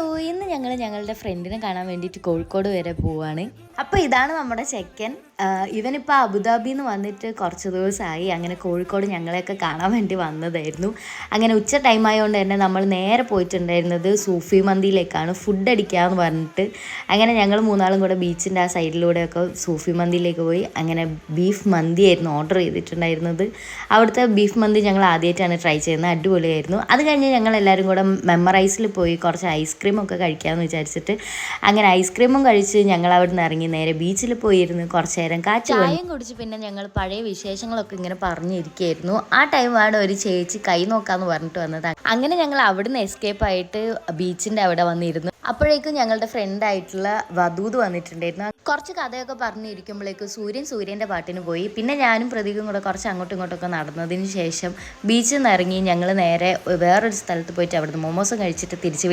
Hello, ഇന്ന് ഞങ്ങളുടെ ഫ്രണ്ടിനെ കാണാൻ വേണ്ടിയിട്ട് കോഴിക്കോട് വരെ പോവാണ്. അപ്പോൾ ഇതാണ് നമ്മുടെ ചെക്കൻ. ഇവനിപ്പോൾ അബുദാബിയിൽ നിന്ന് വന്നിട്ട് കുറച്ച് ദിവസമായി. അങ്ങനെ കോഴിക്കോട് ഞങ്ങളെയൊക്കെ കാണാൻ വേണ്ടി വന്നതായിരുന്നു. അങ്ങനെ ഉച്ച ടൈം ആയതുകൊണ്ട് തന്നെ നമ്മൾ നേരെ പോയിട്ടുണ്ടായിരുന്നത് സൂഫി മന്തിയിലേക്കാണ് ഫുഡ് അടിക്കാമെന്ന് പറഞ്ഞിട്ട്. അങ്ങനെ ഞങ്ങൾ മൂന്നാളും കൂടെ ബീച്ചിൻ്റെ ആ സൈഡിലൂടെയൊക്കെ സൂഫി മന്തിയിലേക്ക് പോയി. അങ്ങനെ ബീഫ് മന്തിയായിരുന്നു ഓർഡർ ചെയ്തിട്ടുണ്ടായിരുന്നത്. അവിടുത്തെ ബീഫ് മന്തി ഞങ്ങൾ ആദ്യമായിട്ടാണ് ട്രൈ ചെയ്യുന്നത്. അടിപൊളിയായിരുന്നു. അത് കഴിഞ്ഞ് ഞങ്ങൾ എല്ലാവരും കൂടെ മെമ്മറൈസിൽ പോയി കുറച്ച് ഐസ്ക്രീമൊക്കെ കഴിക്കാമെന്ന് വിചാരിച്ചിട്ട് അങ്ങനെ ഐസ്ക്രീമും കഴിച്ച് ഞങ്ങൾ അവിടെ നിന്ന് ഇറങ്ങി നേരെ ബീച്ചിൽ പോയിരുന്നു. കുറച്ച് നേരം ചായയും കുടിച്ച് പിന്നെ ഞങ്ങൾ പഴയ വിശേഷങ്ങളൊക്കെ ഇങ്ങനെ പറഞ്ഞിരിക്കുകയായിരുന്നു. ആ ടൈമാണ് ഒരു ചേച്ചി കൈ നോക്കാമെന്ന് പറഞ്ഞിട്ട് വന്നത്. അങ്ങനെ ഞങ്ങൾ അവിടുന്ന് എസ്കേപ്പ് ആയിട്ട് ബീച്ചിൻ്റെ അവിടെ വന്നിരുന്നു. അപ്പോഴേക്കും ഞങ്ങളുടെ ഫ്രണ്ടായിട്ടുള്ള വധൂത് വന്നിട്ടുണ്ടായിരുന്നു. കുറച്ച് കഥയൊക്കെ പറഞ്ഞിരിക്കുമ്പോഴേക്കും സൂര്യൻ്റെ പാട്ടിന് പോയി. പിന്നെ ഞാനും പ്രതീകും കൂടെ കുറച്ച് അങ്ങോട്ടും ഇങ്ങോട്ടൊക്കെ നടന്നതിന് ശേഷം ബീച്ചിൽ നിന്ന് ഇറങ്ങി ഞങ്ങൾ നേരെ വേറൊരു സ്ഥലത്ത് പോയിട്ട് അവിടുന്ന് മോമോസും കഴിച്ചിട്ട് തിരിച്ച്